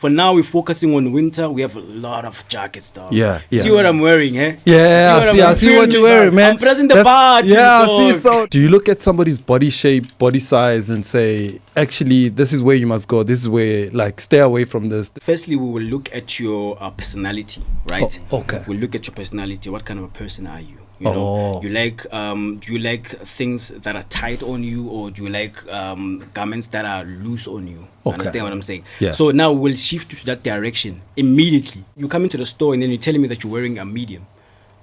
For now, we're focusing on winter. We have a lot of jackets, dog. Yeah. See what I'm wearing, eh? Yeah, I see what you're wearing, man. I'm pressing the button. Yeah, I see. So, do you look at somebody's body shape, body size, and say, actually, this is where you must go. This is where, like, stay away from this. Firstly, we will look at your personality, right? Oh, okay. We'll look at your personality. What kind of a person are you? You know, do you like things that are tight on you, or do you like garments that are loose on you? Okay. Understand what I'm saying? Yeah. So now we'll shift to that direction immediately. You come into the store and then you're telling me that you're wearing a medium,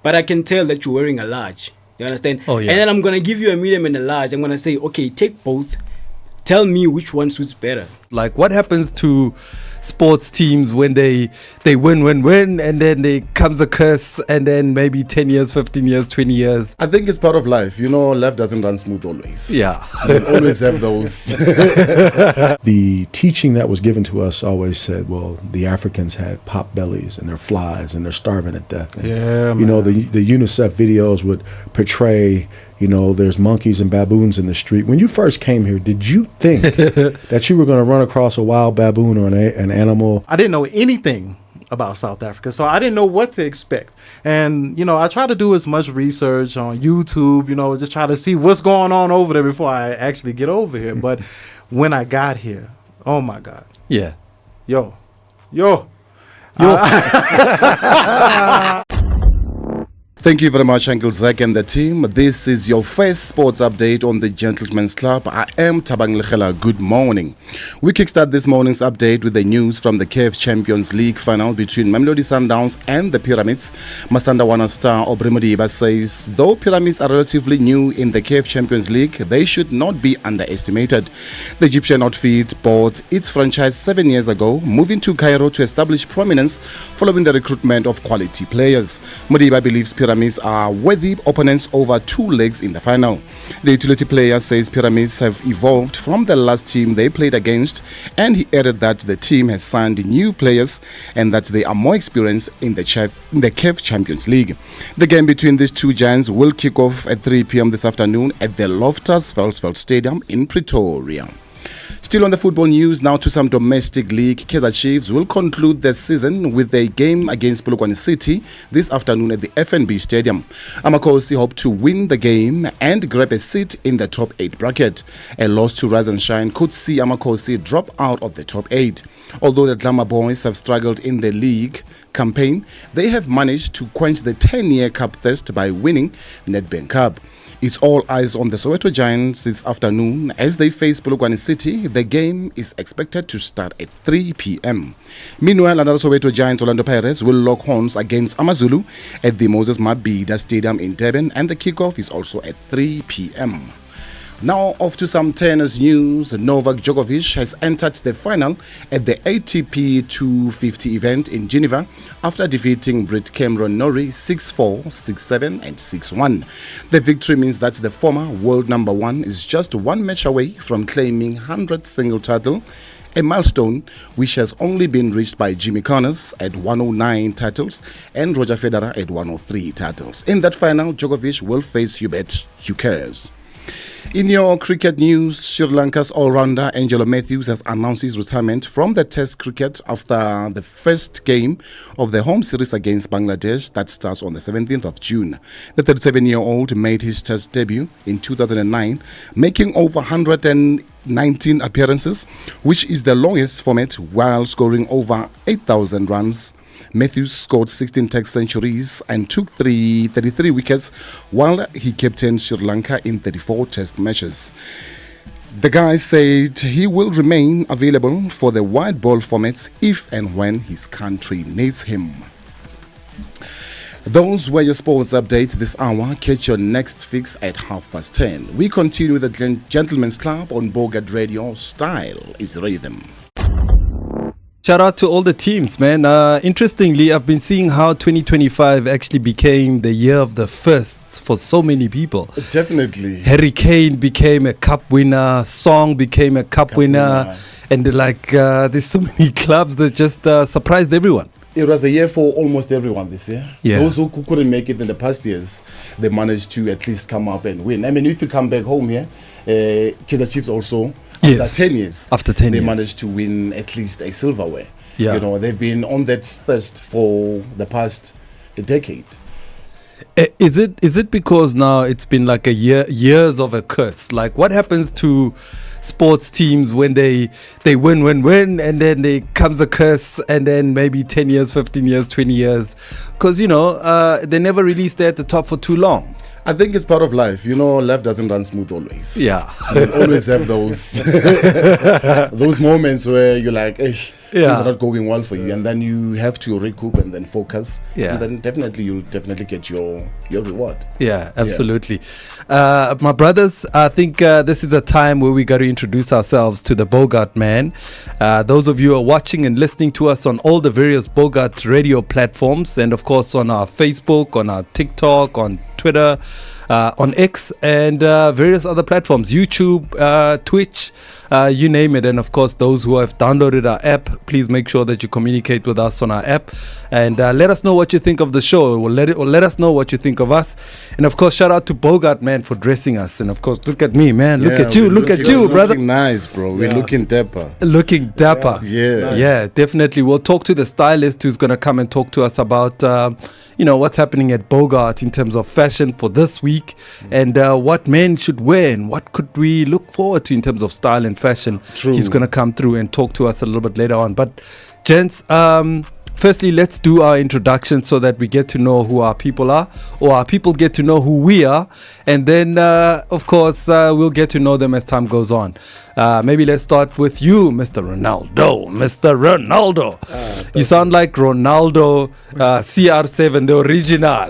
but I can tell that you're wearing a large. You understand? Oh, yeah. And then I'm gonna give you a medium and a large. I'm gonna say, okay, take both. Tell me which one suits better. Like, what happens to sports teams when they win, and then there comes a curse, and then maybe 10 years, 15 years, 20 years? I think it's part of life. You know, life doesn't run smooth always. Yeah. You always have those. The teaching that was given to us always said, well, the Africans had pop bellies and they're flies and they're starving to death. And, Yeah, you know, the UNICEF videos would portray, you know, there's monkeys and baboons in the street. When you first came here, did you think that you were going to run across a wild baboon or an animal? I didn't know anything about South Africa, so I didn't know what to expect. And, you know, I try to do as much research on YouTube, you know, just try to see what's going on over there before I actually get over here. But when I got here, oh my God. Yeah. Yo. Thank you very much, Uncle Zak and the team. This is your first sports update on the Gentleman's Club. I am Thabang. Good morning. We kickstart this morning's update with the news from the CAF Champions League final between Mamelodi Sundowns and the Pyramids. Masanda Wana star Aubrey Modiba says, though Pyramids are relatively new in the CAF Champions League, they should not be underestimated. The Egyptian outfit bought its franchise 7 years ago, moving to Cairo to establish prominence following the recruitment of quality players. Modiba believes Pyramids are worthy opponents over 2 legs in the final. The utility player says Pyramids have evolved from the last team they played against, and he added that the team has signed new players and that they are more experienced in the CAF Champions League. The game between these two giants will kick off at 3 p.m. this afternoon at the Loftus Versfeld Stadium in Pretoria. Still on the football news, now to some domestic league. Kaizer Chiefs will conclude their season with a game against Polokwane City this afternoon at the FNB Stadium. Amakosi hope to win the game and grab a seat in the top 8 bracket. A loss to Rise and Shine could see Amakosi drop out of the top 8. Although the Glamour Boys have struggled in the league campaign, they have managed to quench the 10-year cup thirst by winning Nedbank Cup. It's all eyes on the Soweto Giants this afternoon as they face Polokwane City. The game is expected to start at 3 p.m. Meanwhile, another Soweto Giants, Orlando Pirates, will lock horns against Amazulu at the Moses Mabhida Stadium in Durban, and the kickoff is also at 3 p.m. Now off to some tennis news. Novak Djokovic has entered the final at the ATP 250 event in Geneva after defeating Brit Cameron Norrie 6-4, 6-7 and 6-1. The victory means that the former world number 1 is just 1 match away from claiming 100th single title, a milestone which has only been reached by Jimmy Connors at 109 titles and Roger Federer at 103 titles. In that final, Djokovic will face Hubert Hurkacz. In your cricket news, Sri Lanka's all-rounder Angelo Matthews has announced his retirement from the Test cricket after the first game of the home series against Bangladesh that starts on the 17th of June. The 37-year-old made his Test debut in 2009, making over 119 appearances, which is the longest format, while scoring over 8,000 runs. Matthews scored 16 Test centuries and took 33 wickets while he captained Sri Lanka in 34 Test matches. The guy said he will remain available for the wide ball formats if and when his country needs him. Those were your sports updates this hour. Catch your next fix at 10:30. We continue with the Gentleman's Club on Bogart Radio. Style is rhythm. Shout out to all the teams, man. Interestingly, I've been seeing how 2025 actually became the year of the firsts for so many people. Definitely. Harry Kane became a cup winner. Song became a cup winner. And there's so many clubs that just surprised everyone. It was a year for almost everyone this year. Yeah. Those who couldn't make it in the past years, they managed to at least come up and win. I mean, if you come back home here, Kaizer Chiefs also, after 10 years, after 10 they years, managed to win at least a silverware. Yeah. You know, they've been on that thirst for the past decade. Is it because now it's been like years of a curse? Like, what happens to sports teams when they win, and then there comes a curse, and then maybe 10 years, 15 years, 20 years? Because, they never really stay at the top for too long. I think it's part of life. You know, life doesn't run smooth always. Yeah. You always have those those moments where you're like, things are not going well for you, and then you have to recoup and then focus. Yeah. And then you'll definitely get your reward. Yeah, absolutely. My brothers, I think this is a time where we got to introduce ourselves to the Bogart man. Those of you who are watching and listening to us on all the various Bogart radio platforms, and of course on our Facebook, on our TikTok, on Twitter, on X, and various other platforms, YouTube, Twitch, you name it. And of course, those who have downloaded our app, please make sure that you communicate with us on our app, and let us know what you think of the show. Let us know what you think of us. And of course, shout out to Bogart man for dressing us. And of course, look at me, man. Look at you, brother. Looking nice, bro. We're looking dapper. Looking dapper. Yeah. Yeah, definitely. We'll talk to the stylist who's going to come and talk to us about what's happening at Bogart in terms of fashion for this week, and what men should wear, and what could we look forward to in terms of style and fashion. True. He's going to come through and talk to us a little bit later on. But gents, firstly, let's do our introduction so that we get to know who our people are, or our people get to know who we are, and then of course we'll get to know them as time goes on. Maybe let's start with you, Mr. Renaldo. You sound like Ronaldo, CR7, the original.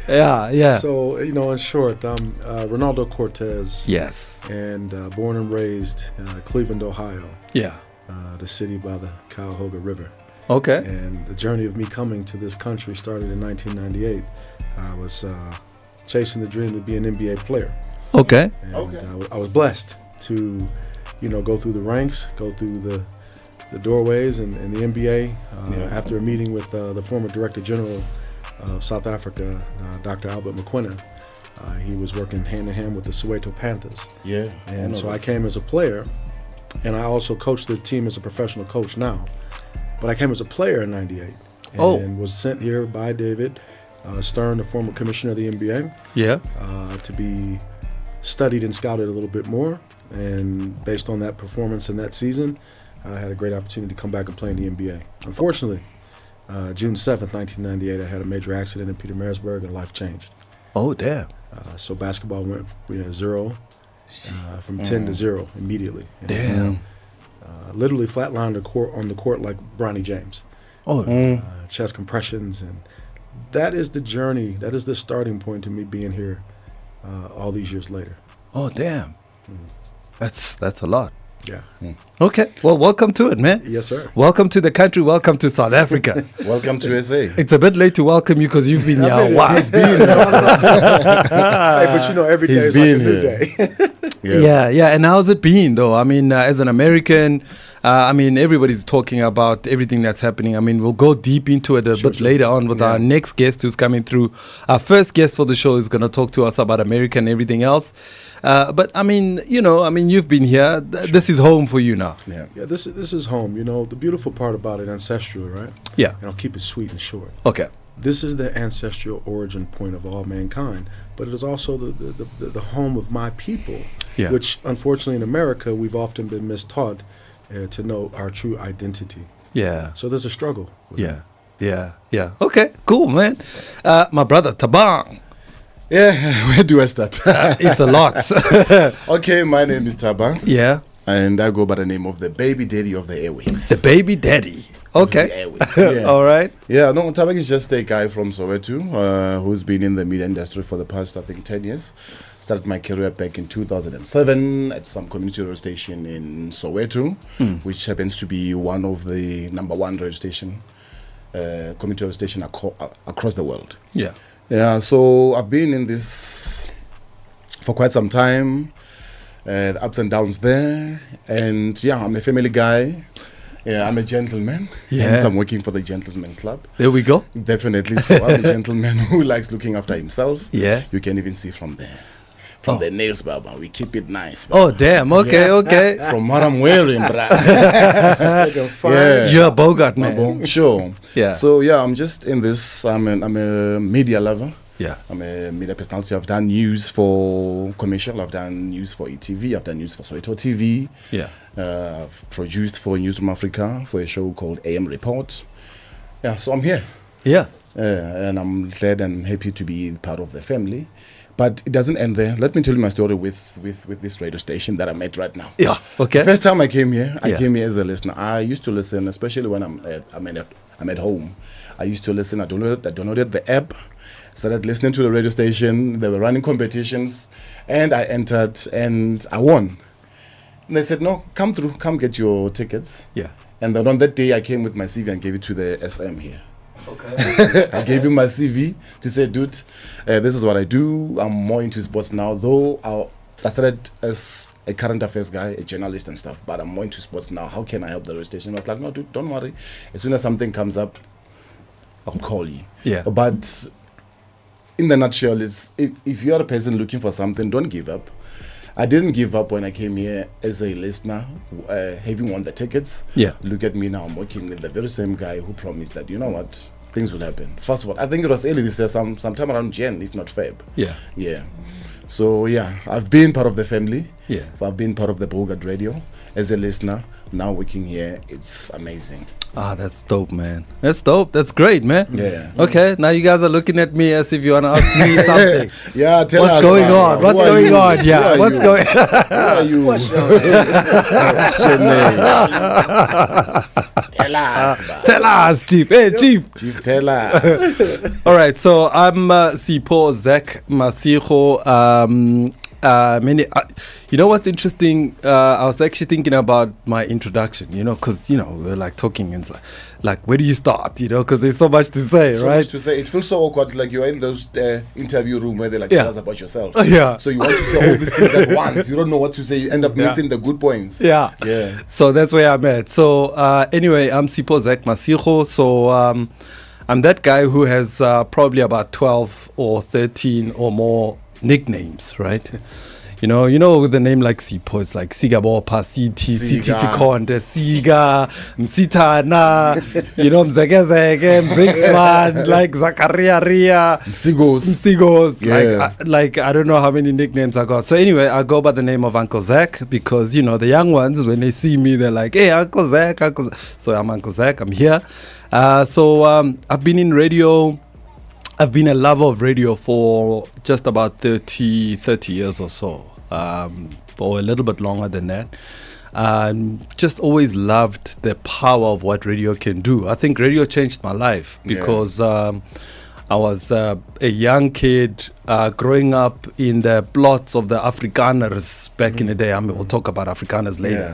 Yeah. Yeah. So, in short, I'm Renaldo Cortez. Yes. And born and raised Cleveland, Ohio. Yeah. The city by the Cuyahoga River. Okay. And the journey of me coming to this country started in 1998. I was chasing the dream to be an NBA player. Okay. And I was blessed to, go through the ranks, go through the doorways and the NBA. After a meeting with the former Director General of South Africa, Dr. Albert McQuina, he was working hand in hand with the Soweto Panthers. Yeah. And so I came as a player, and I also coached the team as a professional coach now. But I came as a player in '98 and was sent here by David Stern, the former commissioner of the NBA, to be studied and scouted a little bit more. And based on that performance in that season, I had a great opportunity to come back and play in the NBA. Unfortunately, June 7th, 1998, I had a major accident in Pietermaritzburg and life changed. Oh, damn. So basketball went zero, from 10 to 0 immediately. And, Damn. Literally flatlined on the court like Bronny James. Chest compressions, and that is the journey. That is the starting point to me being here all these years later. Oh, damn. That's a lot. Yeah. Okay. Well, welcome to it, man. Yes, sir. Welcome to the country. Welcome to South Africa. Welcome to SA. It's a bit late to welcome you because you've been here a while. He's been here. Hey, but every day He's is like a been new here. day. Yeah. And how's it been, though? I mean, as an American, everybody's talking about everything that's happening. I mean, we'll go deep into it a bit later on with our next guest who's coming through. Our first guest for the show is going to talk to us about America and everything else. But you've been here. This is home for you now. Yeah. This is home. The beautiful part about it, ancestral, right? Yeah. And I'll keep it sweet and short. Okay. This is the ancestral origin point of all mankind, but it is also the home of my people, which unfortunately in America we've often been mistaught to know our true identity. Yeah. So there's a struggle. Yeah. Okay, cool, man. My brother, Thabang. Yeah, where do I start? It's a lot. Okay, my name is Thabang. Yeah. And I go by the name of the baby daddy of the airwaves. The baby daddy. Okay. The airwaves, yeah. All right. Yeah, no, Thabang is just a guy from Soweto who's been in the media industry for the past, 10 years. Started my career back in 2007 at some community radio station in Soweto, which happens to be one of the number one radio station, community radio station across the world. Yeah. Yeah, so I've been in this for quite some time, the ups and downs there. And yeah, I'm a family guy. Yeah, I'm a gentleman. Yeah. Hence I'm working for the Gentlemen's Club. There we go. Definitely. So I'm a gentleman who likes looking after himself. Yeah. You can even see from there. from the nails, Baba. We keep it nice. Baba. Oh, damn. Okay, okay. From what I'm wearing, bruh. You're a Bogart, man. Sure. Yeah. So, yeah, I'm just in this. I'm a media lover. Yeah. I'm a media personality. I've done news for Commercial. I've done news for ETV. I've done news for Soweto TV. Yeah. I've produced for Newsroom Africa for a show called AM Report. Yeah, so I'm here. Yeah. And I'm glad and happy to be part of the family. But it doesn't end there. Let me tell you my story with this radio station that I'm at right now. Yeah, okay. First time I came here, I came here as a listener. I used to listen, especially when I'm at home. I used to listen. I downloaded the app, started listening to the radio station. They were running competitions, and I entered and I won. And they said, no, come through, come get your tickets. Yeah. And then on that day, I came with my CV and gave it to the SM here. Okay. I gave him my CV to say, dude, this is what I do. I'm more into sports now, though I started as a current affairs guy, a journalist and stuff, but I'm more into sports now. How can I help the radio station? I was like, no, dude, don't worry. As soon as something comes up, I'll call you. Yeah. But in the nutshell, is if you're a person looking for something, don't give up. I didn't give up when I came here as a listener, having won the tickets. Yeah. Look at me now. I'm working with the very same guy who promised that, you know what, things will happen. First of all, I think it was early this year, sometime around Jan, if not Feb. Yeah. Yeah. So, yeah, I've been part of the family. Yeah. I've been part of the Bogart Radio as a listener. Now working here, it's amazing. Ah, that's dope, man. That's dope. That's great, man. Yeah. Okay, now you guys are looking at me as if you want to ask me something. Yeah, tell what's us. Going on? What's going on? Yeah, what's going on? Who are you? What's your name? Tell us. Man. Tell us, Chief. Hey, Chief. Chief, tell us. All right, so I'm Sipho Zak Masigo. You know what's interesting? I was actually thinking about my introduction, because, we're like talking and like, where do you start, because there's so much to say, so right? Much to say. It feels so awkward, like you're in those interview room where they tell us about yourself. Yeah. So you want to say all these things at once. You don't know what to say. You end up missing the good points. Yeah. Yeah. So that's where I'm at. So anyway, I'm Sipho Zak Masigo. So I'm that guy who has probably about 12 or 13 or more nicknames, right? You know, with a name like Sipho, it's like Sigabopa, Siti Konde, Siga, Msitana, Mzegezege, Mzixman, like Zakaria Ria, Msigos. Yeah. Like I don't know how many nicknames I got. So anyway, I go by the name of Uncle Zak because, the young ones, when they see me, they're like, hey, Uncle Zak, Uncle Zak. So I'm Uncle Zak, I'm here. So I've been in radio. I've been a lover of radio for just about 30 years or so, or a little bit longer than that. Just always loved the power of what radio can do. I think radio changed my life because I was a young kid growing up in the plots of the Afrikaners back in the day. I mean, we'll talk about Afrikaners later.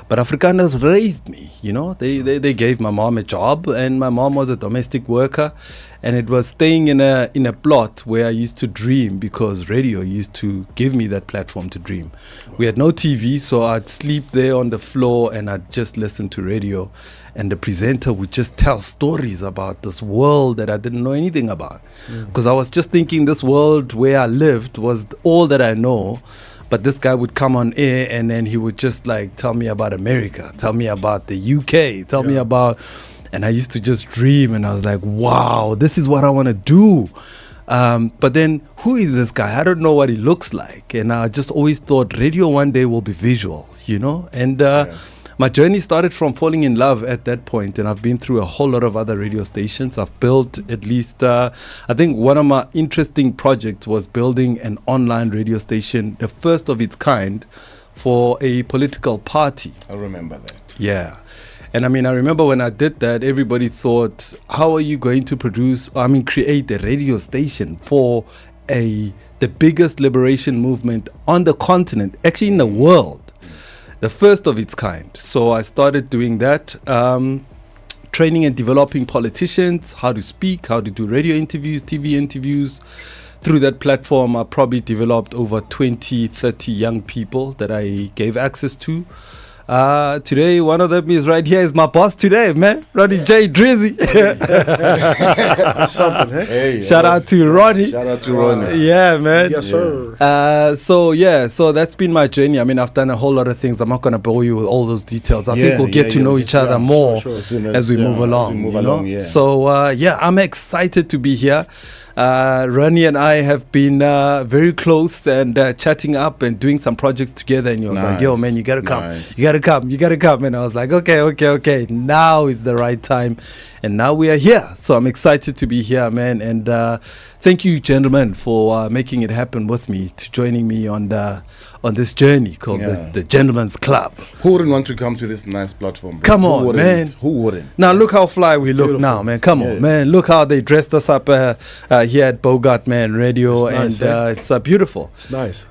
But Afrikaners raised me, They gave my mom a job, and my mom was a domestic worker. And it was staying in a plot where I used to dream because radio used to give me that platform to dream. We had no TV, so I'd sleep there on the floor and I'd just listen to radio. And the presenter would just tell stories about this world that I didn't know anything about. Because I was just thinking this world where I lived was all that I know. But this guy would come on air and then he would just tell me about America, tell me about the UK, tell me about... And I used to just dream and I was like, wow, this is what I want to do. But then who is this guy? I don't know what he looks like. And I just always thought radio one day will be visual, And my journey started from falling in love at that point. And I've been through a whole lot of other radio stations. I've built at least, I think one of my interesting projects was building an online radio station, the first of its kind for a political party. I remember that. Yeah. And I remember when I did that, everybody thought, how are you going to create a radio station for the biggest liberation movement on the continent, actually in the world, the first of its kind. So I started doing that, training and developing politicians, how to speak, how to do radio interviews, TV interviews. Through that platform, I probably developed over 20, 30 young people that I gave access to. Today, one of them is right here. Is my boss today, man. Ronnie J. Drizzy. Something, hey? Hey, Shout out to Ronnie. Shout out to Ronnie. Yeah, man. Yes, sir. So that's been my journey. I mean, I've done a whole lot of things. I'm not gonna bore you with all those details. I think we'll get to know each other more as we move along. So I'm excited to be here. Ronnie and I have been very close and chatting up and doing some projects together. And he was like, "Yo, man, you gotta come, you gotta come." And I was like, "Okay. Now is the right time." And now we are here. So I'm excited to be here, man. And thank you, gentlemen, for making it happen with me, to joining me on this journey called the Gentleman's Club. Who wouldn't want to come to this nice platform? Bro? Come on, man. Who wouldn't? Now look how fly we look now, man. Come on, man. Look how they dressed us up here at Bogart, man, radio. It's nice, and it's beautiful. It's nice.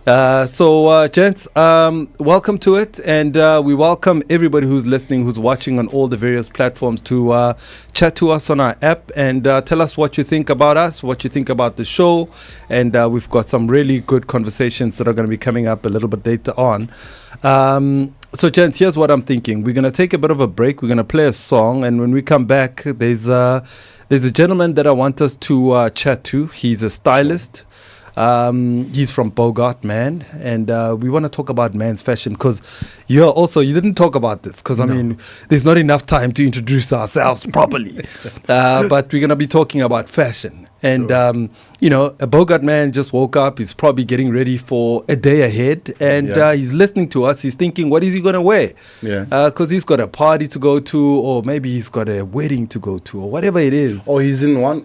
So, gents, welcome to it. And we welcome everybody who's listening, who's watching on all the various platforms to chat to us on our app and tell us what you think about us, what you think about the show. And we've got some really good conversations that are going to be coming up a little bit later on. So, gents, here's what I'm thinking. We're going to take a bit of a break. We're going to play a song. And when we come back, there's a gentleman that I want us to chat to. He's a stylist. He's from Bogart, man. And we want to talk about man's fashion because you didn't talk about this because, I mean, there's not enough time to introduce ourselves properly. But we're going to be talking about fashion. And, a Bogart man just woke up. He's probably getting ready for a day ahead. And he's listening to us. He's thinking, what is he going to wear? Yeah. Because he's got a party to go to, or maybe he's got a wedding to go to, or whatever it is. Or he's in one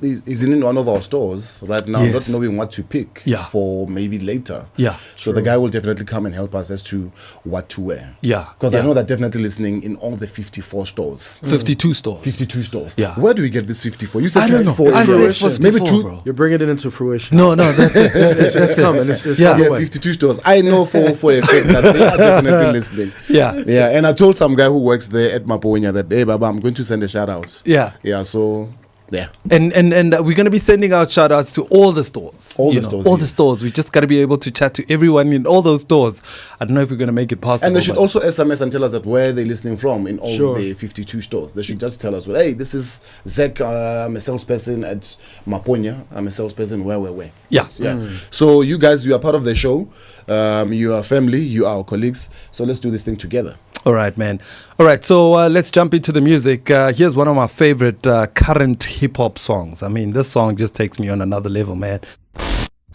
of our stores right now, not knowing what to pick for maybe later. Yeah. So the guy will definitely come and help us as to what to wear. Yeah. Because I know that definitely listening in all the 54 stores. 52 stores. 52 stores. Yeah. Where do we get this 54? You said 54. I said 54, maybe two. Bro. You're bringing it into fruition. No, that's it. It's coming. It's 52 stores. I know for a fact that they are definitely listening. Yeah. And I told some guy who works there at Maponya that, hey, Baba, I'm going to send a shout out. Yeah. So. Yeah. And we're going to be sending out shout outs to all the stores. All the stores. We just got to be able to chat to everyone in all those stores. I don't know if we're going to make it possible. And they should also SMS and tell us that where they're listening from in all the 52 stores. They should just tell us, well, hey, this is Zak. I'm a salesperson at Maponya. I'm a salesperson where. Yeah. So you guys, you are part of the show. You are family. You are our colleagues. So let's do this thing together. All right, man. All right, so let's jump into the music. Here's one of my favorite current hip-hop songs. I mean, this song just takes me on another level, man.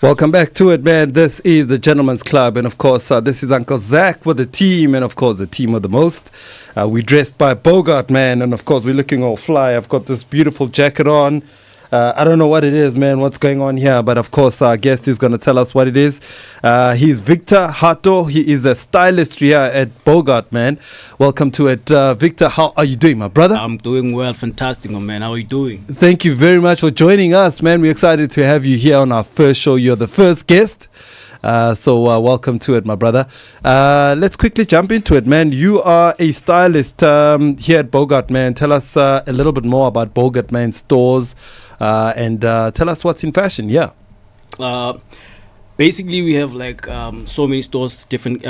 Welcome back to it, man. This is the Gentleman's Club. And, of course, this is Uncle Zak with the team. And, of course, the team of the most. We dressed by Bogart, man. And, of course, we're looking all fly. I've got this beautiful jacket on. I don't know what it is, man, what's going on here. But, of course, our guest is going to tell us what it is. He's Victor Hato. He is a stylist here at Bogart, man. Welcome to it. Victor, how are you doing, my brother? I'm doing well. Fantastic, my man. How are you doing? Thank you very much for joining us, man. We're excited to have you here on our first show. You're the first guest. So welcome to it, my brother. Let's quickly jump into it, man. You are a stylist here at Bogart, man. Tell us a little bit more about Bogart, man, stores. And tell us what's in fashion. Basically, we have like so many stores different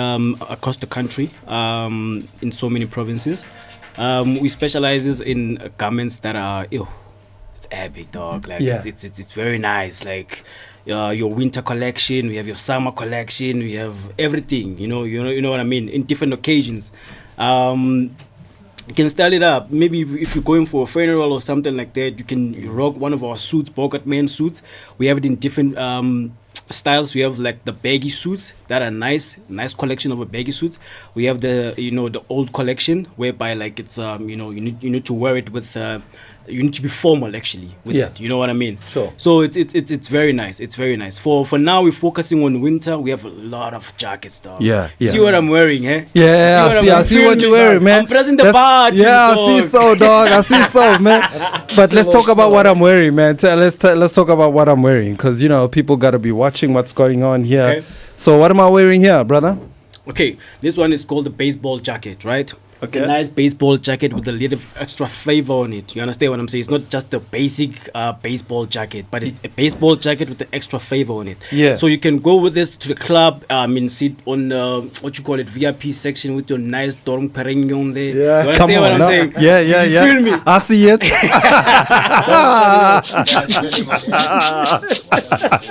across the country, in so many provinces. We specialize in garments that are it's epic, dog. Like it's very nice. Like your winter collection, we have your summer collection, we have everything. You know what I mean. In different occasions. You can style it up. Maybe if you're going for a funeral or something like that, you can rock one of our suits, Bogart man suits. We have it in different styles. We have like the baggy suits that are nice collection of a baggy suits. We have the the old collection whereby like it's you need to wear it with you need to be formal actually with it. You know what I mean? Sure. So it's very nice. It's very nice. For now we're focusing on winter. We have a lot of jackets, dog. Yeah. See what I'm wearing, eh? Yeah, I see what you're wearing, man. I'm pressing the bar. Yeah, I see so, dog. I see so, man. But let's talk about what I'm wearing, man. Let's talk about what I'm wearing, because people got to be watching what's going on here. Okay. So what am I wearing here, brother? Okay, this one is called the baseball jacket, right? Okay. A nice baseball jacket with a little extra flavor on it. You understand what I'm saying? It's not just a basic baseball jacket, but it's a baseball jacket with the extra flavor on it. Yeah. So you can go with this to the club. Sit on what you call it, VIP section with your nice Dorm Perignon there. Yeah. You Come understand on. what I'm no. saying? Yeah. You feel me? I see it.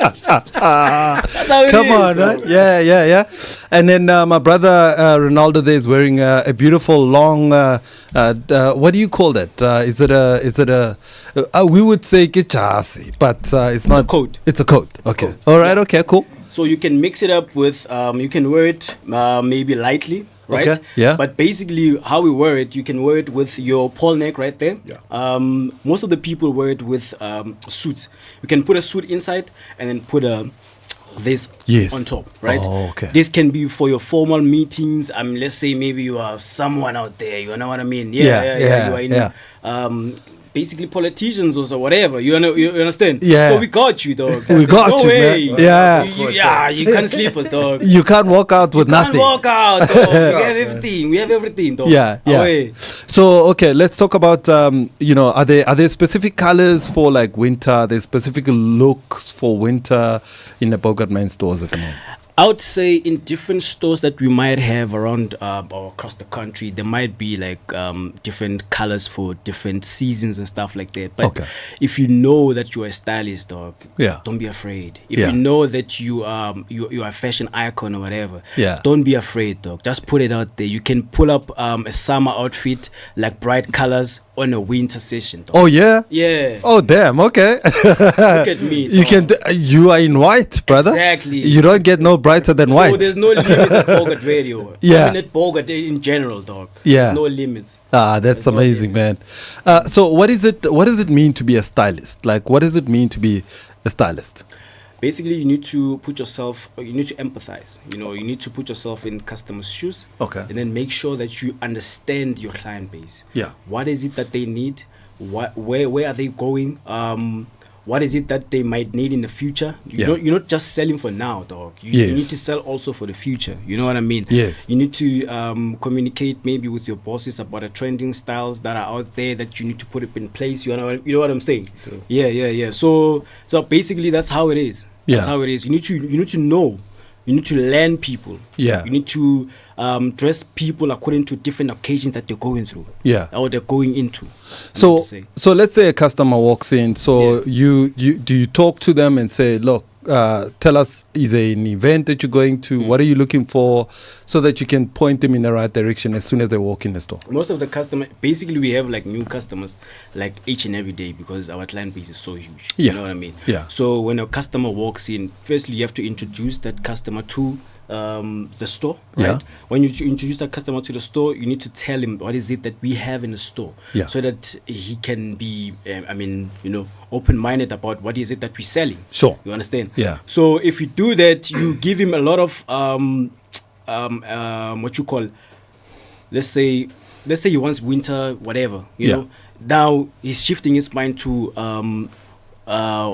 That's how it Come is, on, bro. right? Yeah. And then my brother Renaldo there is wearing a beautiful long. What do you call that? Is it a? We would say kichasi, but it's not. a coat. It's a coat. Okay. coat. All right. Okay. Cool. So you can mix it up with, you can wear it maybe lightly, right? Okay, yeah. But basically, how we wear it, you can wear it with your pole neck right there. Yeah. Most of the people wear it with suits. You can put a suit inside and then put this Yes. on top, right? Oh, okay. This can be for your formal meetings. Let's say maybe you are someone out there. You know what I mean? Yeah, You are in, yeah. basically politicians or so, whatever. You understand? Yeah. So we got you, dog. We got no you, way. man. Yeah. You can't sleep us, dog. You can't walk out with Can't nothing. walk out, dog. We have everything, dog. Yeah. Away. So okay, let's talk about are there specific colors for like winter? Are there specific looks for winter in the Bogart Man stores at the moment? I would say in different stores that we might have around or across the country, there might be like different colors for different seasons and stuff like that. But Okay. if you know that you're a stylist, dog, Yeah. don't be afraid. If Yeah. you know that you are a fashion icon or whatever, Yeah. don't be afraid, dog. Just put it out there. You can pull up a summer outfit like bright colors on a winter session, dog. Oh yeah. Yeah. Oh damn. Okay. Look at me. You dog. can. You are in white, brother. Exactly. You don't get no brighter than So white. there's no limits at Bogart Radio. Yeah. Even at Bogart in general, dog. Yeah. There's no limits. Ah, that's There's no amazing, man. limits. So what is it? What does it mean to be a stylist? Like, what does it mean to be a stylist? Basically, you need to put yourself, you need to empathize. You need to put yourself in customers' shoes. Okay. And then make sure that you understand your client base. Yeah. What is it that they need? Where are they going? What is it that they might need in the future? You're not just selling for now, dog. You Yes. need to sell also for the future. You know what I mean? Yes. You need to communicate maybe with your bosses about the trending styles that are out there that you need to put it in place. You know what I'm saying? Cool. Yeah. So basically, that's how it is. That's Yeah. how it is. You need to know. You need to learn people. Yeah. You need to dress people according to different occasions that they're going through. Yeah. Or they're going into. So let's say a customer walks in. So you do you talk to them and say, look, tell us, is there an event that you're going to? What are you looking for? So that you can point them in the right direction as soon as they walk in the store. Most of the basically we have like new customers like each and every day because our client base is so huge. Yeah. You know what I mean? Yeah. So when a customer walks in, firstly you have to introduce that customer to the store, right? Yeah. When you introduce that customer to the store, you need to tell him what is it that we have in the store, Yeah. so that he can be, open-minded about what is it that we're selling. Sure. You understand? Yeah. So if you do that, you give him a lot of what you call, let's say he wants winter, whatever. You Yeah. know. Now he's shifting his mind to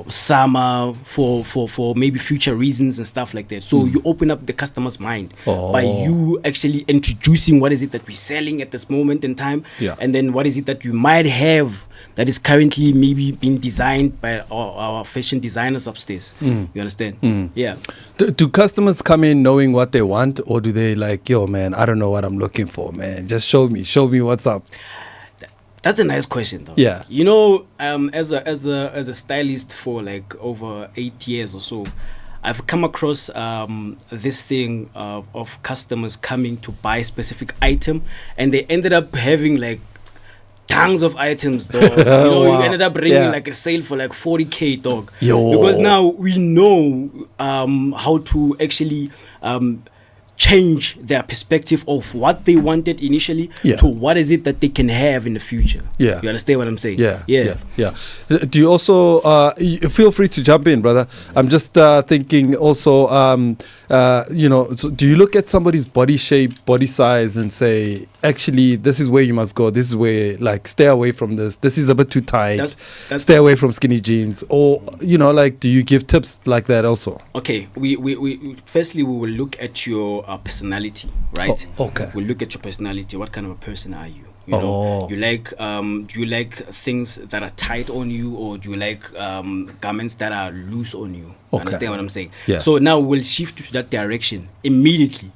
summer for maybe future reasons and stuff like that. So you open up the customer's mind by you actually introducing what is it that we're selling at this moment in time, Yeah. and then what is it that we might have that is currently maybe being designed by our fashion designers upstairs. You understand? Yeah. Do customers come in knowing what they want, or do they like, yo, man, I don't know what I'm looking for, man. Just show me what's up. That's a nice question, though. Yeah. You know, as a stylist for like over 8 years or so, I've come across this thing of customers coming to buy a specific item, and they ended up having like tons of items, dog. Wow. You ended up bringing Yeah. like a sale for like 40K, dog. Yo. Because now we know how to actually change their perspective of what they wanted initially Yeah. to what is it that they can have in the future. Yeah. You understand what I'm saying? Yeah. Yeah. Do you also feel free to jump in, brother? I'm just thinking also, so do you look at somebody's body shape, body size, and say, actually, this is where you must go. This is where, like, stay away from this. This is a bit too tight. That's stay away from skinny jeans. Or, you know, like, do you give tips like that also? Okay, we firstly we will look at your personality, right? Okay. We'll look at your personality. What kind of a person are you? You know, do you like things that are tight on you, or do you like garments that are loose on you? Okay. Understand what I'm saying? Yeah. So now we'll shift to that direction immediately.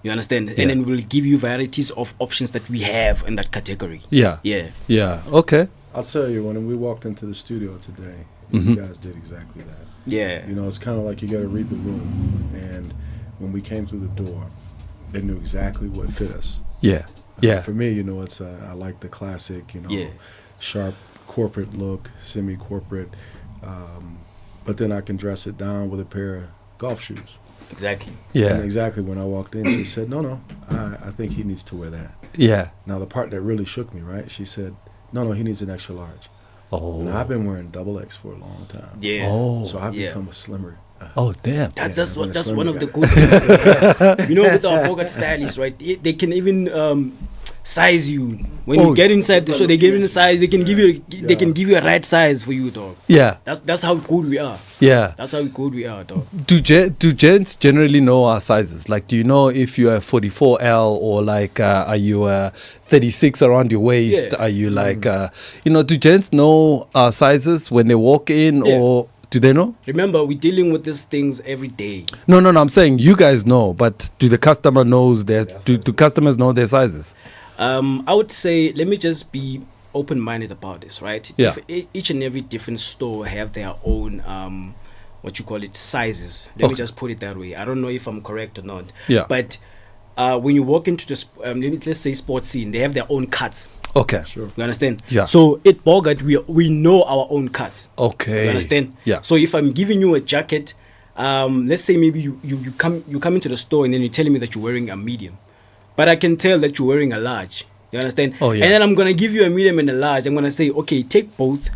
You understand? Yeah. And then we'll give you varieties of options that we have in that category. Yeah. Yeah. Yeah. Okay. I'll tell you, when we walked into the studio today, Mm-hmm. you guys did exactly that. Yeah. You know, it's kind of like you got to read the room. And when we came through the door, they knew exactly what fit us. Yeah. Yeah. For me, you know, it's I like the classic, you know, Yeah. sharp corporate look, semi-corporate, but then I can dress it down with a pair of golf shoes. Exactly. Yeah. And exactly when I walked in, she said, no, I think he needs to wear that. Yeah. Now, the part that really shook me, right? She said, no, he needs an extra large. Oh. And I've been wearing double X for a long time. Yeah. Oh. So I've Yeah. become a slimmer. Oh, damn. That's I'm a that's slimmer one of the guy. good things. You know, with our Bogart stylists, right? They can even size you when Oh. you get inside the show. They give you the size. They can give you they can give you a right size for you, dog. Yeah. That's how good we are. Yeah. That's how good we are, dog. Do gents generally know our sizes? Like, do you know if you're a 44L or like, are you a 36 around your waist? Yeah. Are you like, you know, do gents know our sizes when they walk in, Yeah. or do they know? Remember, we're dealing with these things every day. No, I'm saying you guys know, but do the customer knows their, do customers know their sizes? I would say, let me just be open-minded about this, right? Yeah. Each and every different store have their own what you call it, sizes. Let me Okay. just put it that way. I don't know if I'm correct or not. Yeah. But when you walk into the let's say sports scene, they have their own cuts. Okay. Sure. You understand? Yeah. So at Bogart, we know our own cuts. Okay. You understand? Yeah. So if I'm giving you a jacket, let's say maybe you come into the store and then you're telling me that you're wearing a medium, but I can tell that you're wearing a large. You understand? Oh, yeah. And then I'm gonna give you a medium and a large. I'm gonna say, okay, take both.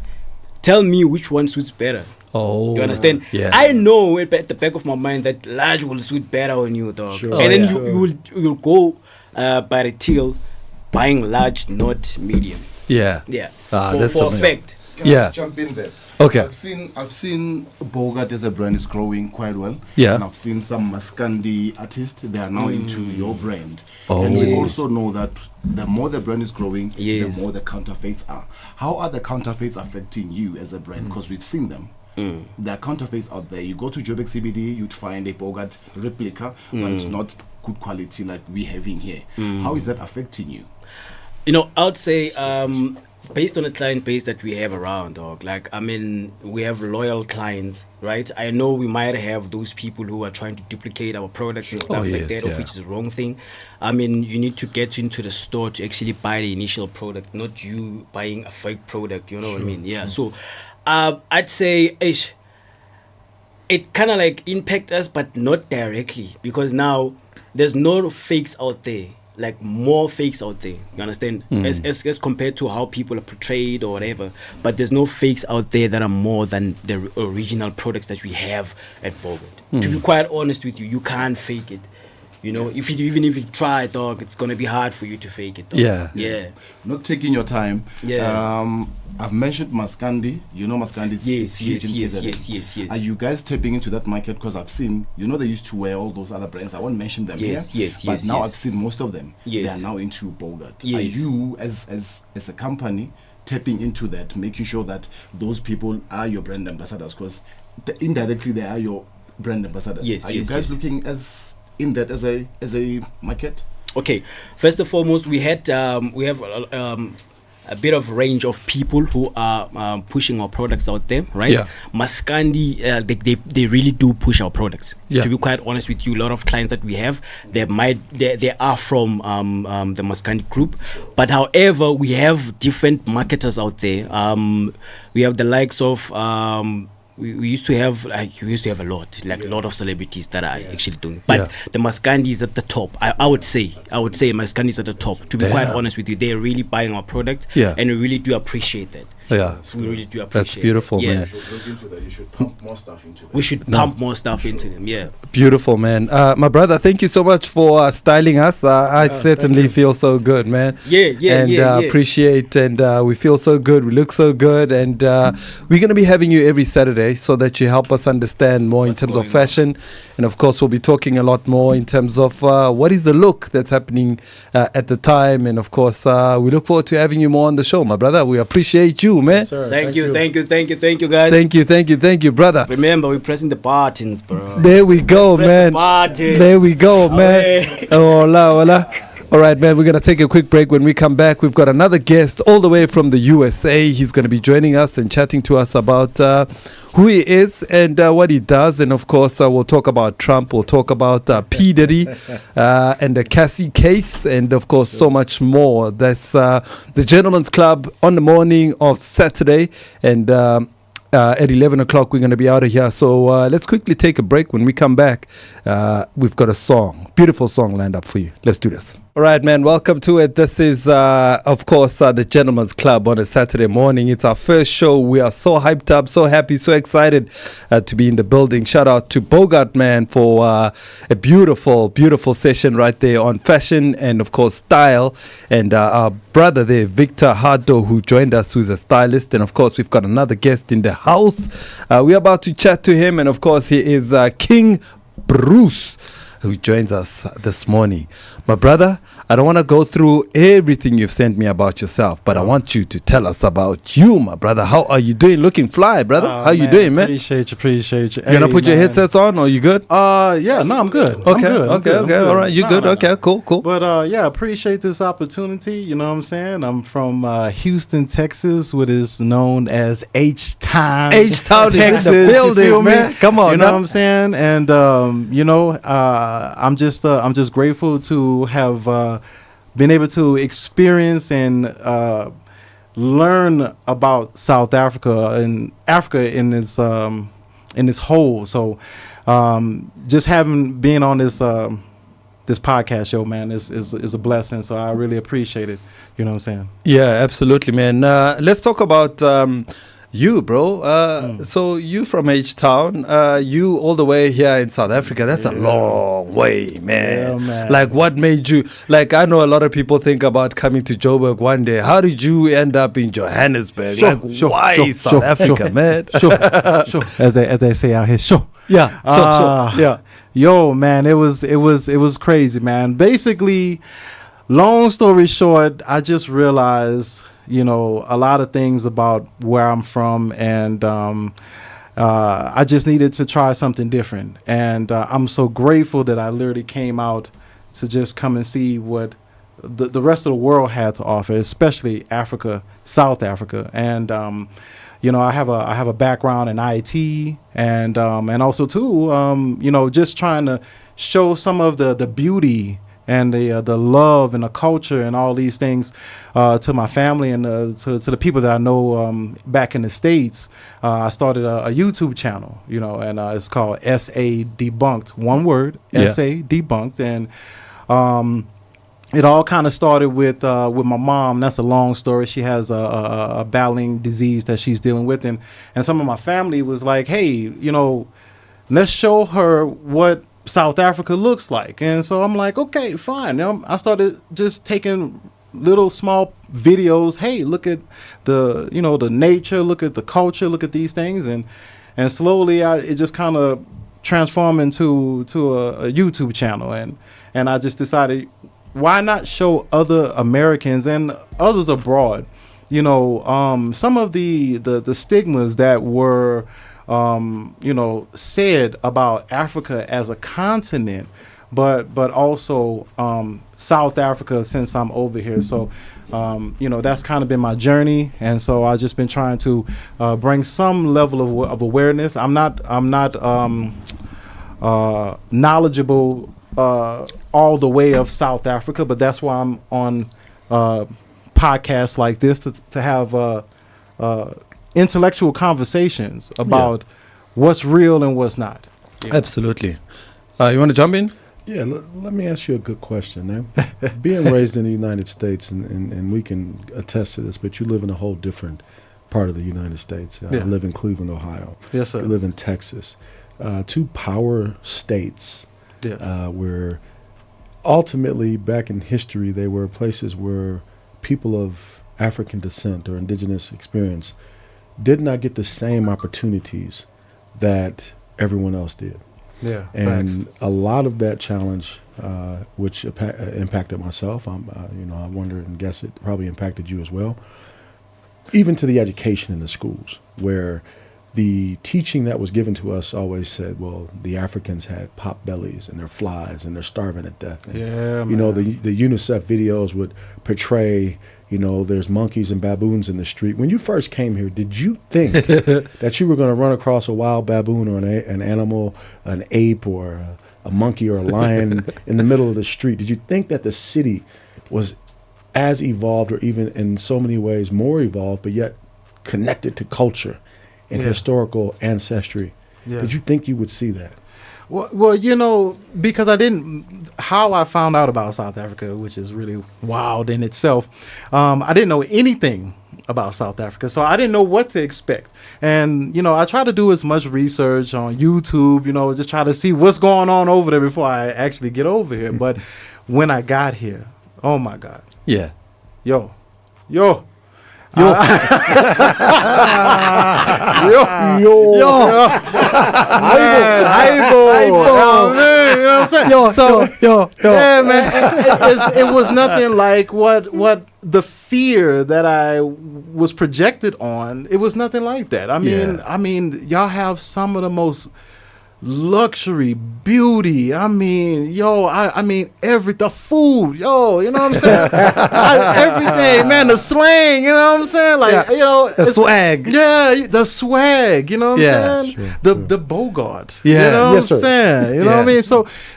Tell me which one suits better. Oh. You understand? Yeah. I know at the back of my mind that large will suit better on you, dog. Sure. And Oh, then yeah. you'll go by retail buying large, not medium. Yeah. Yeah. Ah, for that's a something. fact. Can I Yeah. just jump in there? Okay. I've seen Bogart as a brand is growing quite well. Yeah. And I've seen some Maskandi artists, they are now into your brand. Oh. And we Yes. also know that the more the brand is growing, Yes. the more the counterfeits are. How are the counterfeits affecting you as a brand? Because we've seen them. There are counterfeits out there. You go to Joburg CBD, you'd find a Bogart replica, but it's not good quality like we having here. How is that affecting you? You know, I would say based on the client base that we have around, dog, like, I mean, we have loyal clients, right? I know we might have those people who are trying to duplicate our products and stuff Oh, like yes, that, yeah. of which is the wrong thing. I mean, you need to get into the store to actually buy the initial product, not you buying a fake product, you know what I mean? Yeah, so I'd say it kind of like impact us, but not directly, because now there's no fakes out there, like more fakes out there. You understand? As compared to how people are portrayed or whatever. But there's no fakes out there that are more than the original products that we have at Bogart. To be quite honest with you, you can't fake it. You know, even if you try, dog, it's gonna be hard for you to fake it, dog. Yeah. Yeah. Not taking your time. Yeah. I've mentioned Maskandi. You know Maskandi is Yes, huge in yes, KZN. yes. Are you guys tapping into that market? Because I've seen, you know, they used to wear all those other brands. I won't mention them Yes, here. yes, but yes, now yes. I've seen most of them. Yes. They are now into Bogart. Yes. Are you, as a company, tapping into that, making sure that those people are your brand ambassadors? Because indirectly they are your brand ambassadors. Yes, Are you yes, guys yes. looking in that as a market? Okay, first and foremost, we have a bit of range of people who are pushing our products out there, right? Yeah. Maskandi, they really do push our products. Yeah. To be quite honest with you, a lot of clients that we have, they are from the Maskandi group, but however, we have different marketers out there. We have the likes of we used to have a lot of celebrities that are actually doing, but Yeah. the Maskandi is at the top. I would say Maskandi is at the top. To be quite Damn. honest with you, they're really buying our product, Yeah. and we really do appreciate that. Yeah. We really do appreciate That's beautiful, it. Yeah. man. You should look into that. You should pump more stuff into that. We should pump more stuff into them, yeah. Beautiful, man. My brother, thank you so much for styling us. I certainly feel so good, man. And appreciate, and we feel so good. We look so good, and we're going to be having you every Saturday so that you help us understand more in terms of fashion. And of course, we'll be talking a lot more in terms of what is the look that's happening at the time. And of course, we look forward to having you more on the show, my brother. We appreciate you, man. Yes, sir. Thank you, guys. Thank you, brother. Remember, we're pressing the buttons, bro. There we go, Press man. the button. There we go, man. Away. Hola, hola. All right, man, we're going to take a quick break. When we come back, we've got another guest all the way from the USA. He's going to be joining us and chatting to us about who he is and what he does. And, of course, we'll talk about Trump. We'll talk about P. Diddy and the Cassie case and, of course, so much more. That's the Gentleman's Club on the morning of Saturday. And at 11 o'clock, we're going to be out of here. So let's quickly take a break. When we come back, we've got a song, beautiful song lined up for you. Let's do this. All right, man, welcome to it. This is, of course, the Gentleman's Club on a Saturday morning. It's our first show. We are so hyped up, so happy, so excited to be in the building. Shout out to Bogart, man, for a beautiful, beautiful session right there on fashion and, of course, style. And our brother there, Victor Hardo, who joined us, who's a stylist. And, of course, we've got another guest in the house. We're about to chat to him. And, of course, he is King Bruce, who joins us this morning. My brother, I don't want to go through everything you've sent me about yourself, but I want you to tell us about you, my brother. How are you doing? Looking fly, brother. How you doing, man? Appreciate you. You gonna put your headsets on, or you good? Yeah, no, I'm good. Okay. All right, you good? Okay, cool. But yeah, appreciate this opportunity. You know what I'm saying? I'm from Houston, Texas, what is known as H-Town. H-Town is in the building, man. Come on, you know what I'm saying? And you know, I'm just grateful to have been able to experience and learn about South Africa and Africa in its whole. So just having been on this this podcast show, man, is a blessing. So I really appreciate it. You know what I'm saying? Yeah, absolutely, man. Let's talk about you, bro. So you from H-Town, you all the way here in South Africa. That's a long way, man. Yeah, man. Like, what made you, like, I know a lot of people think about coming to Joburg one day. How did you end up in Johannesburg? Why South Africa, man? Sure. As they say out here, sure. Yeah, sure. Yeah. Yo, man, it was crazy, man. Basically, long story short, I just realized, you know, a lot of things about where I'm from, and I just needed to try something different. And I'm so grateful that I literally came out to just come and see what the rest of the world had to offer, especially Africa, South Africa. And you know, I have a background in IT, and also too, you know, just trying to show some of the beauty and the love and the culture and all these things to my family and to the people that I know back in the States. I started a YouTube channel, you know, and it's called SADebunked, one word, SADebunked. And it all kind of started with my mom. That's a long story. She has a battling disease that she's dealing with. And some of my family was like, hey, you know, let's show her what South Africa looks like. And so I'm like, okay, fine. I started just taking little small videos. Hey, look at the nature, look at the culture, look at these things. And slowly it just kind of transformed into a YouTube channel. And I just decided, why not show other Americans and others abroad, you know, some of the stigmas that were you know, said about Africa as a continent, but also South Africa since I'm over here. So, you know, that's kind of been my journey, and so I've just been trying to bring some level of awareness. I'm not knowledgeable all the way of South Africa, but that's why I'm on podcasts like this to have intellectual conversations about what's real and what's not. Yeah. Absolutely. You want to jump in? Yeah, let me ask you a good question. Now, being raised in the United States, and we can attest to this, but you live in a whole different part of the United States. I live in Cleveland, Ohio. Yes, sir. I live in Texas. Two power states where ultimately back in history they were places where people of African descent or indigenous experience did not get the same opportunities that everyone else did. Yeah, and facts. a lot of that challenge, which impacted myself, I wonder and guess it probably impacted you as well, even to the education in the schools, where the teaching that was given to us always said, well, the Africans had pop bellies and they're flies and they're starving to death. And, the UNICEF videos would portray, there's monkeys and baboons in the street. When you first came here, did you think that you were going to run across a wild baboon or an animal, an ape or a monkey or a lion in the middle of the street? Did you think that the city was as evolved or even in so many ways more evolved, but yet connected to culture and historical ancestry? Did you think you would see that? Well, because how I found out about South Africa, which is really wild in itself, I didn't know anything about South Africa, so I didn't know what to expect. And, I try to do as much research on YouTube, just try to see what's going on over there before I actually get over here. But when I got here, oh my God. Yeah. Yo. Yeah, man. It was nothing like what the fear that I was projected on. It was nothing like that. I mean, y'all have some of the most luxury, beauty. I mean, the food, you know what I'm saying? Everything, man, the slang, you know what I'm saying? Like, the swag. Yeah, the swag, you know what I'm saying? Sure. The Bogart. Yeah. You know Yes, what I'm sir. saying? You know what I mean?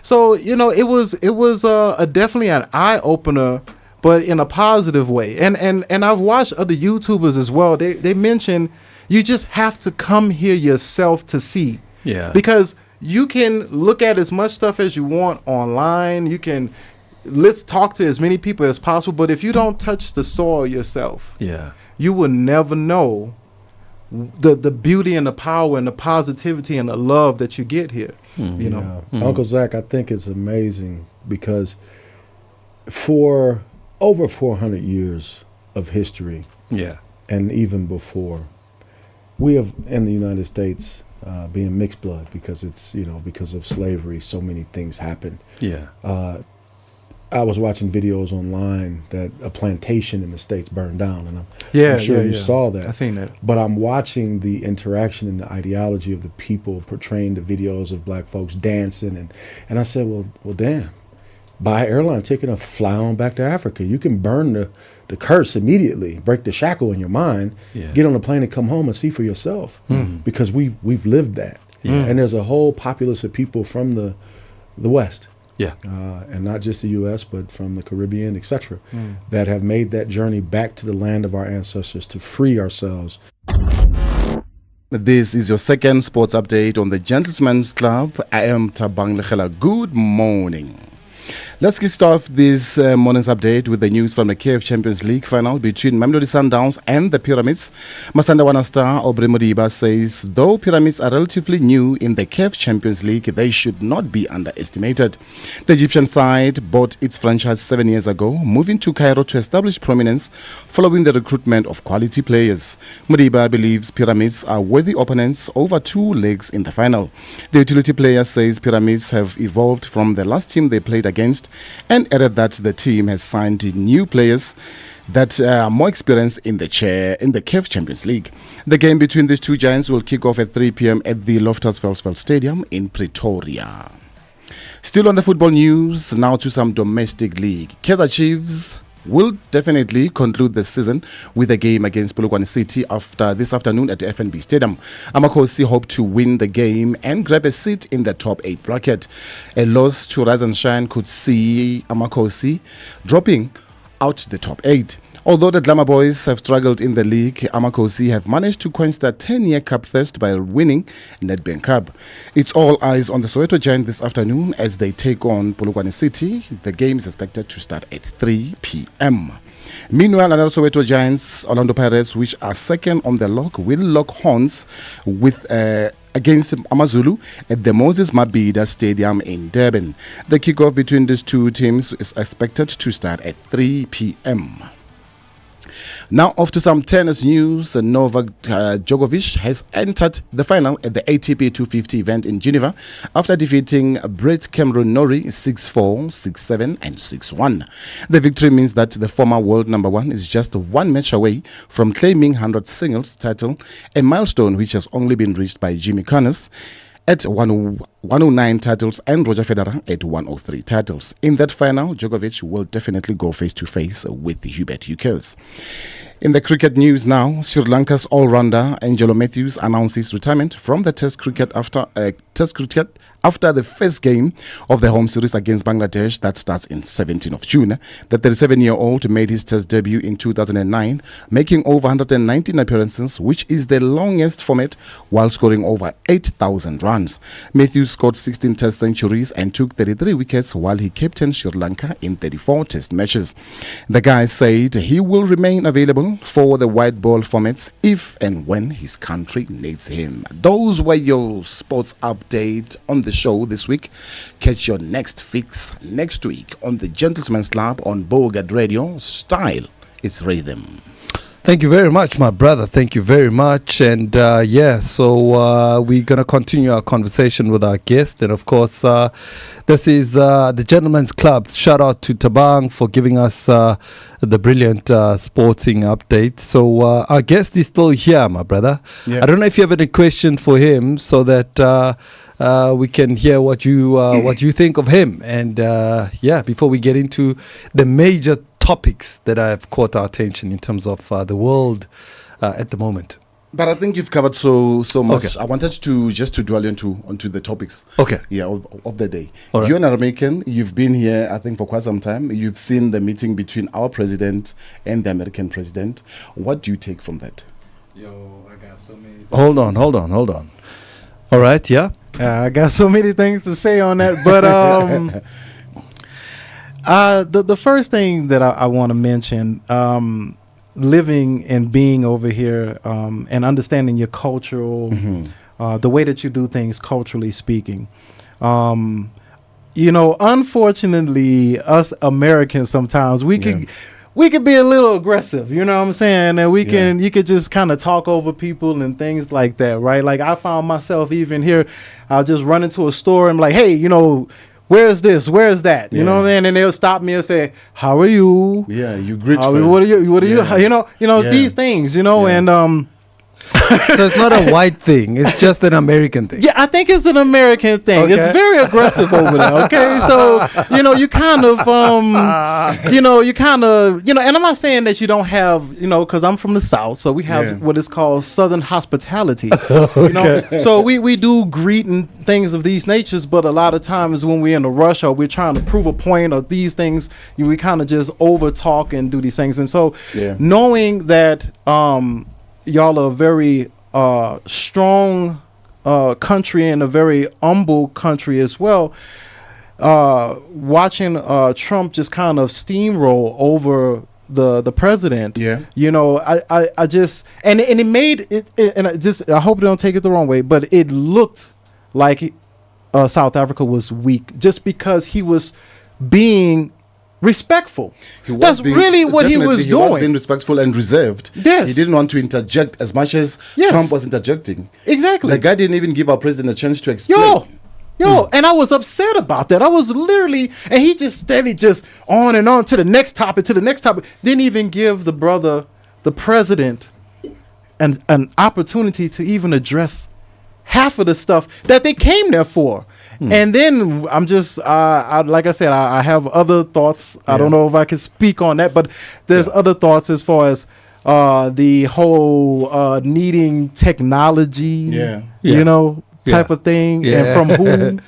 So it was definitely an eye opener, but in a positive way. And I've watched other YouTubers as well. They mention you just have to come here yourself to see. Yeah. Because you can look at as much stuff as you want online. Let's talk to as many people as possible. But if you don't touch the soil yourself, you will never know the beauty and the power and the positivity and the love that you get here. Uncle Zak, I think it's amazing because for over 400 years of history, and even before, we have in the United States being mixed blood because it's because of slavery, so many things happened. I was watching videos online that a plantation in the States burned down, and I'm sure you saw that. I seen that. But I'm watching the interaction and the ideology of the people portraying the videos of black folks dancing, and I said, well, damn, buy an airline ticket and fly on back to Africa. You can burn the curse immediately, break the shackle in your mind, get on a plane and come home and see for yourself, because we've lived that. And there's a whole populace of people from the West. And not just the U.S., but from the Caribbean, etc., that have made that journey back to the land of our ancestors to free ourselves. This is your second sports update on the Gentleman's Club. I am Thabang. Good morning. Let's kick off this morning's update with the news from the KF Champions League final between Mamelodi Sundowns and the Pyramids. Masandawana star Aubrey Modiba says though Pyramids are relatively new in the KF Champions League, they should not be underestimated. The Egyptian side bought its franchise 7 years ago, moving to Cairo to establish prominence following the recruitment of quality players. Modiba believes Pyramids are worthy opponents over 2 legs in the final. The utility player says Pyramids have evolved from the last team they played against, and added that the team has signed new players that are more experienced in the KF Champions League. The game between these two giants will kick off at 3 p.m. at the Loftus Versfeld Stadium in Pretoria. Still on the football news, now to some domestic league. Kaizer Chiefs will definitely conclude the season with a game against Polokwane City after this afternoon at the FNB Stadium. Amakosi hope to win the game and grab a seat in the top 8 bracket. A loss to Rise and Shine could see Amakosi dropping out the top 8. Although the Glamour Boys have struggled in the league, Amakosi have managed to quench their 10-year cup thirst by winning Nedbank Cup. It's all eyes on the Soweto Giant this afternoon as they take on Polokwane City. The game is expected to start at 3 p.m. Meanwhile, another Soweto Giants, Orlando Pirates, which are second on the log, will lock horns with against Amazulu at the Moses Mabhida Stadium in Durban. The kickoff between these two teams is expected to start at 3 p.m. Now off to some tennis news. Novak Djokovic has entered the final at the ATP 250 event in Geneva after defeating Brett Cameron Norrie 6-4, 6-7 and 6-1. The victory means that the former world number one is just one match away from claiming 100 singles title, a milestone which has only been reached by Jimmy Connors at 109 titles and Roger Federer at 103 titles. In that final, Djokovic will definitely go face-to-face with Hubert Hughes. In the cricket news now, Sri Lanka's all-rounder Angelo Matthews announces retirement from the Test cricket after the first game of the home series against Bangladesh that starts in 17th of June. The 37-year-old made his Test debut in 2009, making over 119 appearances, which is the longest format, while scoring over 8,000 runs. Matthews scored 16 Test centuries and took 33 wickets while he captained Sri Lanka in 34 Test matches. The guy said he will remain available for the white ball formats if and when his country needs him. Those were your sports update on the show this week. Catch your next fix next week on the Gentleman's Club on Bogart Radio. Style is rhythm. Thank you very much, my brother. Thank you very much. And so we're going to continue our conversation with our guest. And of course, this is the Gentleman's Club. Shout out to Thabang for giving us the brilliant sporting update. So our guest is still here, my brother. Yeah. I don't know if you have any question for him so that we can hear what you think of him. And before we get into the major topics that have caught our attention in terms of the world at the moment. But I think you've covered so much. Okay. I wanted to just to dwell onto the topics. Okay. Yeah, of the day. All right. You're an American. You've been here, I think, for quite some time. You've seen the meeting between our president and the American president. What do you take from that? Yo, I got so many. Hold on. All right, yeah. I got so many things to say on that, but the first thing that I want to mention, living and being over here, and understanding your cultural, the way that you do things culturally speaking. Unfortunately, us Americans sometimes we could be a little aggressive, you know what I'm saying? And you could just kind of talk over people and things like that, right? Like I found myself even here, I'll just run into a store and like, hey, where's this? Where's that? You know what I mean? And they'll stop me and say, "How are you?" Yeah, you greet. What are you? These things, and So it's not a white thing. It's just an American thing. yeah, I think it's an American thing. Okay. It's very aggressive over there. Okay, so you kind of, and I'm not saying that you don't have, because I'm from the South, so we have what is called Southern hospitality. So we do greet and things of these natures, but a lot of times when we're in a rush or we're trying to prove a point or these things, we kind of just over talk and do these things. And so knowing that y'all are a very strong country and a very humble country as well. Watching Trump just kind of steamroll over the president. I just and it made it and I hope they don't take it the wrong way, but it looked like South Africa was weak just because he was being respectful. That's really what he was doing. He was being respectful and reserved. Yes. He didn't want to interject as much as Trump was interjecting. Exactly. The guy didn't even give our president a chance to explain. And I was upset about that. I was literally, and he just steady just on and on to the next topic, Didn't even give the president, an opportunity to even address half of the stuff that they came there for. And then I'm just, like I said, I have other thoughts. I don't know if I can speak on that, but there's other thoughts as far as the whole needing technology, type of thing, and from whom,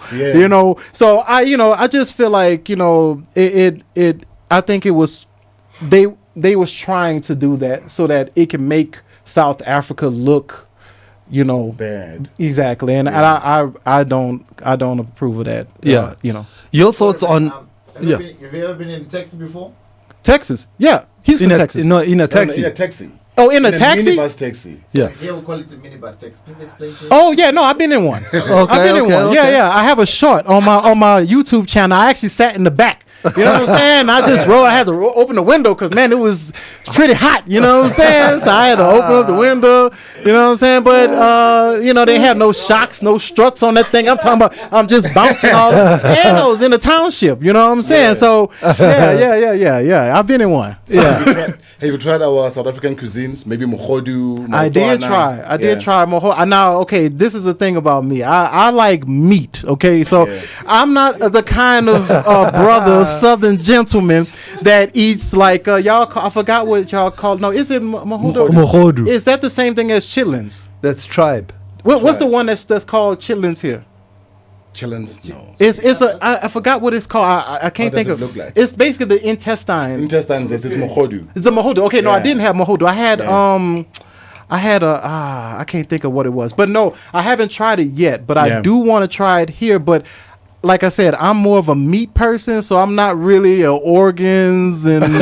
So I just feel like I think it was they was trying to do that so that it can make South Africa look bad. Exactly. And I don't approve of that. Your thoughts on Have you ever been in Texas before? Texas? Yeah. Houston, Texas. No, in a taxi. In a taxi. Oh, in a taxi? Minibus taxi. Yeah. Here we call it a minibus taxi. Please explain to Oh yeah, no, I've been in one. I've been in one. Yeah, yeah. I have a short on my YouTube channel. I actually sat in the back. You know what I'm saying? I just I had to open the window because, man, it was pretty hot. You know what I'm saying? So I had to open up the window. You know what I'm saying? But, you know, they had no shocks, no struts on that thing. I'm talking about I'm just bouncing all and I was in the township. You know what I'm saying? Yeah. So, yeah. I've been in one. Yeah. Have you tried our South African cuisines? Maybe mohodu, I did try mohodu. Now, okay, this is the thing about me. I like meat, okay? So I'm not the kind of brother, Southern gentleman that eats like, I forgot what y'all call. No, is it mohodu? Mohodu. Is that the same thing as chitlins? That's tribe. What's the one that's called chitlins here? Chillins? No. I forgot what it's called. I can't think of. Look like? It's basically the intestine. Intestines. It's mohodu. It's a mohodu. Okay, no, I didn't have mohodu. I had I can't think of what it was. But no, I haven't tried it yet. But I do want to try it here. But like I said, I'm more of a meat person, so I'm not really organs and you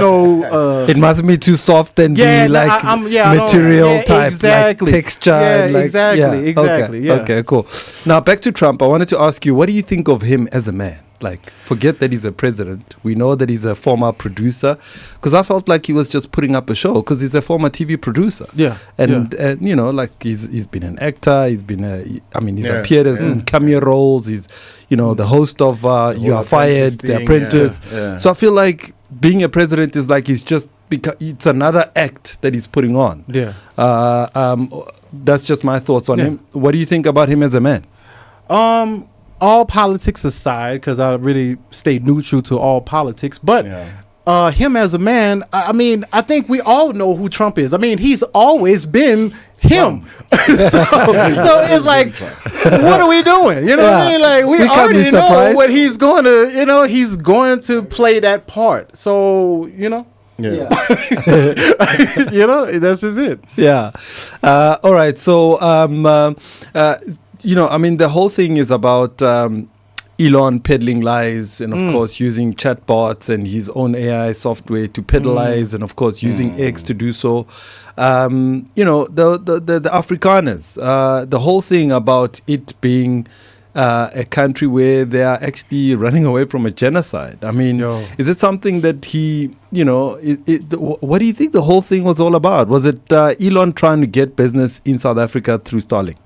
know. It must be too soft and be like material type, exactly. like texture. Yeah, like, exactly. Okay. Yeah. Okay, cool. Now back to Trump. I wanted to ask you, what do you think of him as a man? Like, forget that he's a president. We know that he's a former producer, because I felt like he was just putting up a show because he's a former TV producer. Yeah, and you know, like he's been an actor. He's appeared in cameo roles. He's, you know, the host of You Are Fired, The Apprentice. So I feel like being a president is like it's another act that he's putting on. Yeah. That's just my thoughts on him. What do you think about him as a man? All politics aside, because I really stay neutral to all politics, but him as a man, I mean, I think we all know who Trump is. I mean, he's always been him. so it's like, what are we doing? You know what I mean? Like, we already know what he's going to, you know, he's going to play that part. So, you know. Yeah. You know, that's just it. Yeah. All right. So, you know, I mean, the whole thing is about Elon peddling lies and, of course, using chatbots and his own AI software to peddle lies and, of course, using X to do so. You know, the Afrikaners, the whole thing about it being a country where they are actually running away from a genocide. I mean, is it something that he, you know, what do you think the whole thing was all about? Was it Elon trying to get business in South Africa through Starlink?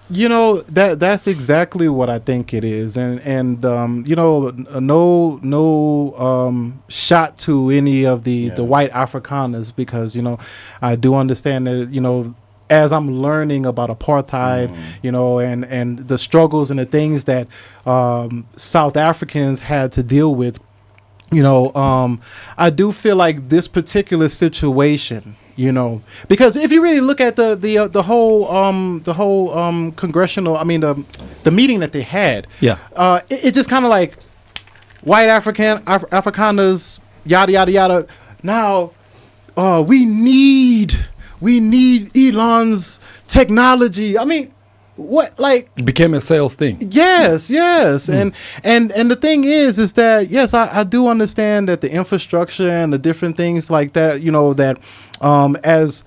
You know, that's exactly what I think it is, and you know, no shot to any of the white Afrikaners, because, you know, I do understand that, you know, as I'm learning about apartheid, you know, and the struggles and the things that South Africans had to deal with, you know, I do feel like this particular situation, you know, because if you really look at the whole congressional, I mean, the meeting that they had, it just kind of like white Afrikaners, yada yada yada. Now, we need Elon's technology. I mean, what, like, it became a sales thing. Yes. And the thing is that, yes, I do understand that the infrastructure and the different things like that, you know, that as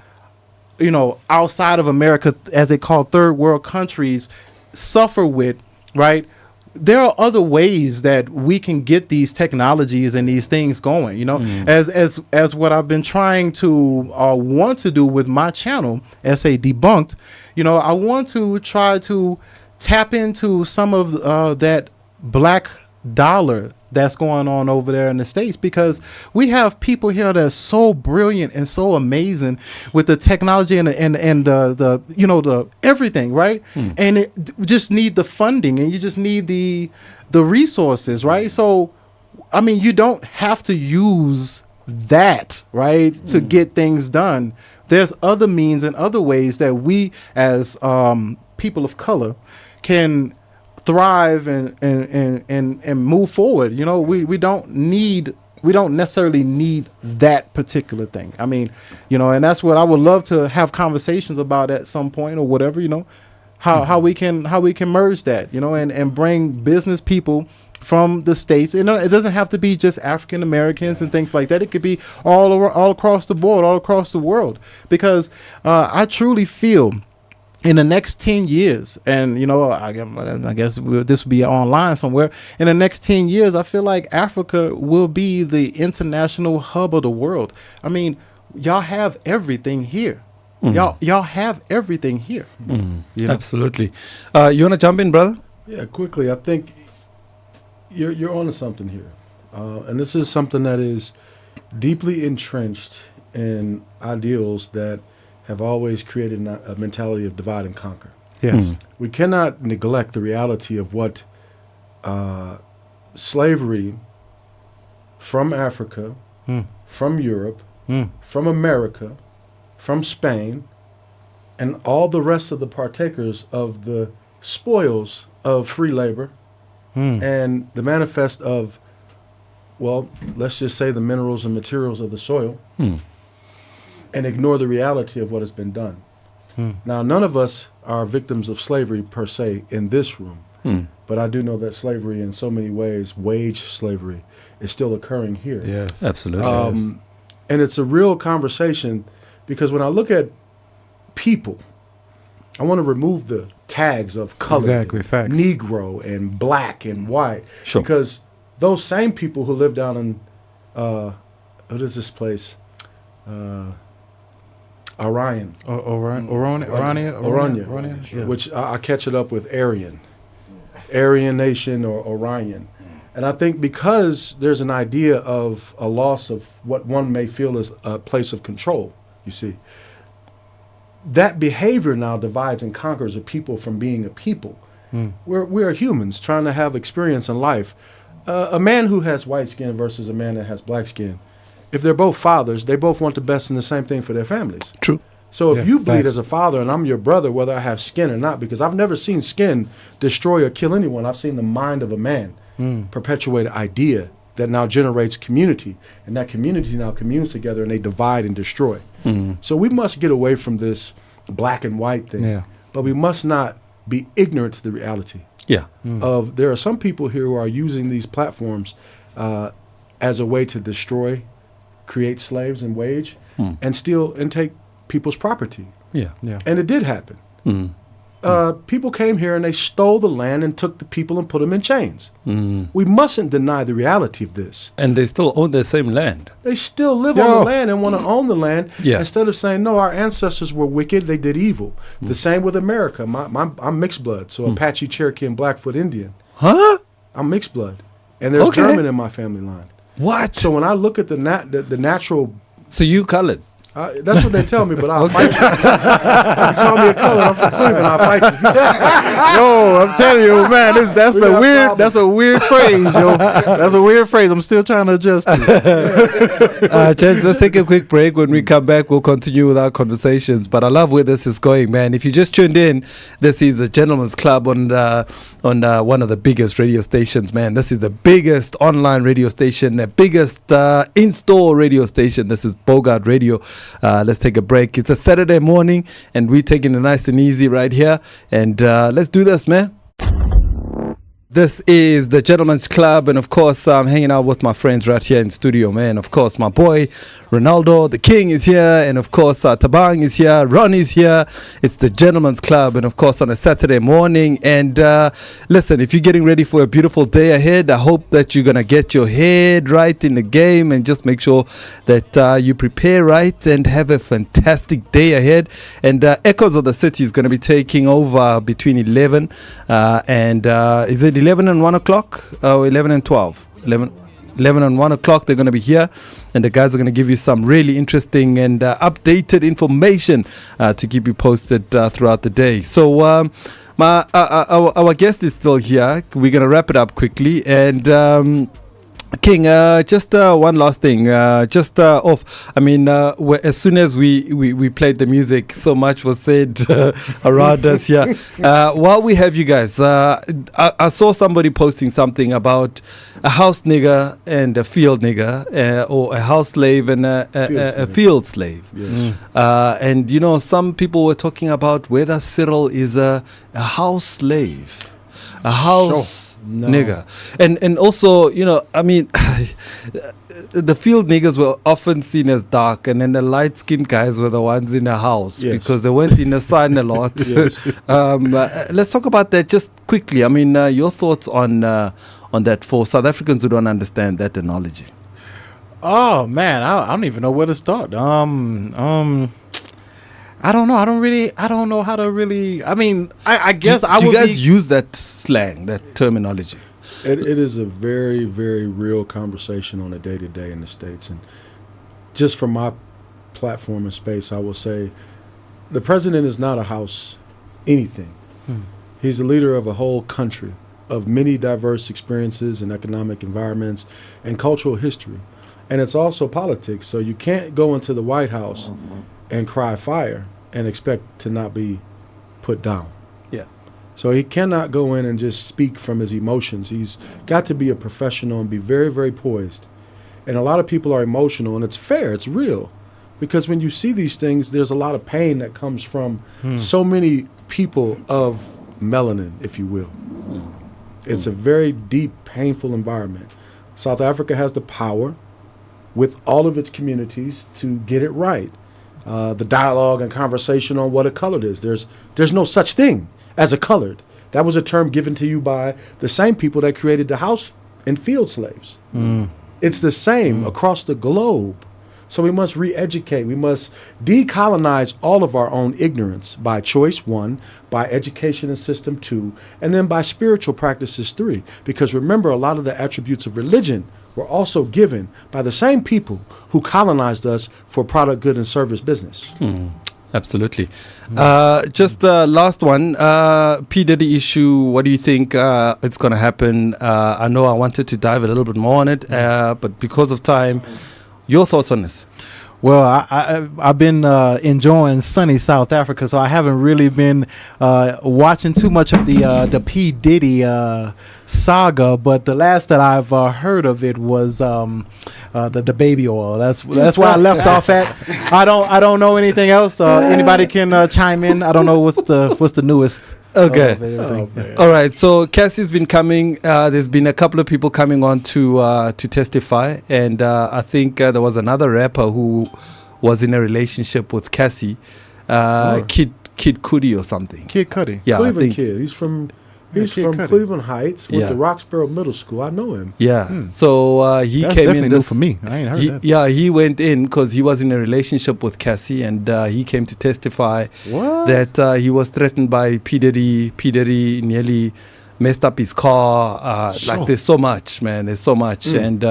you know, outside of America, as they call third world countries, suffer with, right? There are other ways that we can get these technologies and these things going, you know, as what I've been trying to want to do with my channel, SADebunked. You know, I want to try to tap into some of that black dollar that's going on over there in the States, because we have people here that's so brilliant and so amazing with the technology and the you know, the everything, right? And it just need the funding, and you just need the resources, right? So, I mean, you don't have to use that, right, to get things done. There's other means and other ways that we as people of color can thrive and move forward. You know, we don't necessarily need that particular thing. I mean, you know, and that's what I would love to have conversations about at some point or whatever, you know, how we can merge that, you know, and bring business people from the States. You know, it doesn't have to be just African Americans and things like that. It could be all across the board, all across the world. Because I truly feel in the next 10 years, and you know, I guess this will be online somewhere. In the next 10 years, I feel like Africa will be the international hub of the world. I mean, y'all have everything here. Y'all have everything here. You know? Absolutely. You want to jump in, brother? Yeah, quickly. I think you're onto something here, and this is something that is deeply entrenched in ideals that have always created a mentality of divide and conquer. Yes. We cannot neglect the reality of what slavery from Africa, from Europe, from America, from Spain, and all the rest of the partakers of the spoils of free labor and the manifest of, well, let's just say the minerals and materials of the soil, and ignore the reality of what has been done. Now, none of us are victims of slavery per se in this room, but I do know that slavery in so many ways, wage slavery, is still occurring here. Yes. Absolutely. And it's a real conversation, because when I look at people, I want to remove the tags of color, Exactly, facts. Negro and black and white, Sure. because those same people who live down in what is this place? Orion. Orania. Yeah. Which I catch it up with Aryan Nation or Orion. And I think because there's an idea of a loss of what one may feel is a place of control, you see, that behavior now divides and conquers a people from being a people. We are humans trying to have experience in life. A man who has white skin versus a man that has black skin, if they're both fathers, they both want the best and the same thing for their families. True. So if Yeah, you bleed facts. as a father and I'm your brother, whether I have skin or not, because I've never seen skin destroy or kill anyone. I've seen the mind of a man perpetuate an idea that now generates community, and that community now communes together and they divide and destroy. So we must get away from this black and white thing, Yeah. but we must not be ignorant to the reality Yeah. of there are some people here who are using these platforms as a way to destroy, create slaves and wage, and steal and take people's property. Yeah. Yeah. And it did happen. People came here and they stole the land and took the people and put them in chains. We mustn't deny the reality of this. And they still own the same land. They still live on the land and want to own the land, Yeah. instead of saying, no, our ancestors were wicked, they did evil. The same with America. I'm mixed blood, so Apache, Cherokee, and Blackfoot Indian. Huh? I'm mixed blood. And there's Okay. German in my family line. What? So when I look at the natural, So you colored? that's what they tell me, but I'll fight you. You call me a color, I'm from Cleveland, I'll fight you. Yo, I'm telling you, man, that's We got a weird problems. that's a weird phrase, yo. That's a weird phrase. I'm still trying to adjust to it. Gents, let's take a quick break. When we come back, we'll continue with our conversations. But I love where this is going, man. If you just tuned in, this is the Gentleman's Club on one of the biggest radio stations, man. This is the biggest online radio station, the biggest in-store radio station. This is Bogart Radio. Let's take a break. It's a Saturday morning, and we're taking it nice and easy right here. And let's do this, man. This is the Gentleman's Club, and of course, I'm hanging out with my friends right here in studio, man. Of course, my boy Renaldo, the King, is here, and of course, Thabang is here, Ron is here. It's the Gentleman's Club, and of course, on a Saturday morning. And listen, if you're getting ready for a beautiful day ahead, I hope that you're gonna get your head right in the game, and just make sure that you prepare right and have a fantastic day ahead. And Echoes of the City is gonna be taking over between 11 and is it 11 and 1 o'clock? 11 and 12. 11 and 1 o'clock, they're going to be here. And the guys are going to give you some really interesting and updated information to keep you posted throughout the day. So our guest is still here. We're going to wrap it up quickly. And King, just one last thing, off. I mean, as soon as we played the music, so much was said around us here. While we have you guys, I saw somebody posting something about a house nigger and a field nigger, or a house slave and a field slave. Yes. And you know, some people were talking about whether Cyril is a house slave. a house No. nigger. And also, you know, I mean, the field niggas were often seen as dark, and then the light-skinned guys were the ones in the house because they went in the sun a lot. Let's talk about that just quickly. I mean, your thoughts on that for South Africans who don't understand that analogy. Oh man, I don't even know where to start. I don't know. I don't know how to really. I mean, I guess do you guys use that slang, that terminology? It is a very, very real conversation on a day-to-day in the States. And just from my platform and space, I will say the president is not a house anything. He's the leader of a whole country, of many diverse experiences and economic environments and cultural history. And it's also politics. So you can't go into the White House and cry fire and expect to not be put down. Yeah. So he cannot go in and just speak from his emotions. He's got to be a professional and be very, very poised. And a lot of people are emotional, and it's fair, it's real. Because when you see these things, there's a lot of pain that comes from so many people of melanin, if you will. It's a very deep, painful environment. South Africa has the power with all of its communities to get it right. The dialogue and conversation on what a colored is. There's no such thing as a colored. That was a term given to you by the same people that created the house and field slaves. It's the same across the globe. So we must re-educate. We must decolonize all of our own ignorance by choice, 1, by education and system, 2, and then by spiritual practices, 3. Because remember, a lot of the attributes of religion were also given by the same people who colonized us for product, good, and service business. Absolutely. Just last one, P. Diddy issue. What do you think it's going to happen? I know I wanted to dive a little bit more on it, but because of time, your thoughts on this? Well, I've been enjoying sunny South Africa, so I haven't really been watching too much of the P. Diddy saga. But the last that I've heard of it was the baby oil. That's where I left off at. I don't know anything else. Anybody can chime in. I don't know what's the newest. Okay. All right. So Cassie's been coming. There's been a couple of people coming on to testify, and I think there was another rapper who was in a relationship with Cassie, Kid Cudi or something. Kid Cudi. Yeah, Cleveland kid. He's from Cleveland Heights, went to Roxborough Middle School. I know him. Yeah. So he That's came definitely in. new for me. I ain't heard that. Yeah, he went in because he was in a relationship with Cassie, and he came to testify that he was threatened by P. Diddy. P. Diddy nearly messed up his car. Like there's so much, man. There's so much, and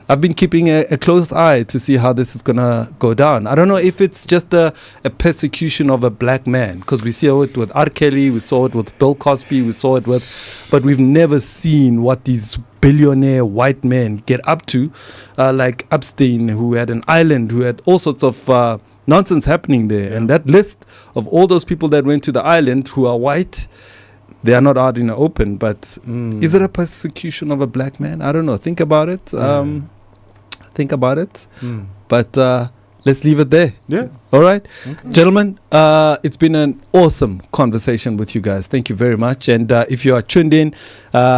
I've been keeping a close eye to see how this is gonna go down. I don't know if it's just a persecution of a black man, because we saw it with R. Kelly, we saw it with Bill Cosby, we saw it with, but we've never seen what these billionaire white men get up to, like Epstein, who had an island, who had all sorts of nonsense happening there. And that list of all those people that went to the island who are white, they are not out in the open. But is it a persecution of a black man? I don't know. Think about it. Think about it. But let's leave it there. Yeah. All right. Okay. Gentlemen, it's been an awesome conversation with you guys. Thank you very much. And if you are tuned in,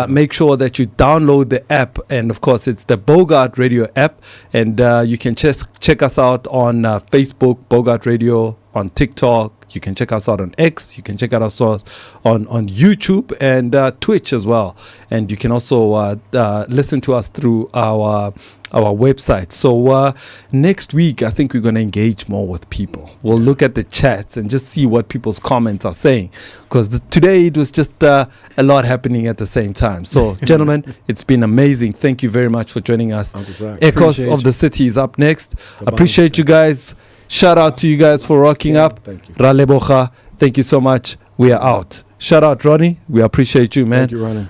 make sure that you download the app. And of course, it's the Bogart Radio app. And you can check us out on Facebook, Bogart Radio, on TikTok. You can check us out on X. You can check out us on YouTube and Twitch as well. And you can also listen to us through our website. So next week, I think we're going to engage more with people. We'll look at the chats and just see what people's comments are saying. Because today it was just a lot happening at the same time. So, gentlemen, it's been amazing. Thank you very much for joining us. Uncle Zak. Echoes of the City is up next. Thabang. Appreciate you guys. Shout out to you guys for rocking up. Thank you. Ralebocha, thank you so much. We are out. Shout out, Ronnie. We appreciate you, man. Thank you, Ronnie.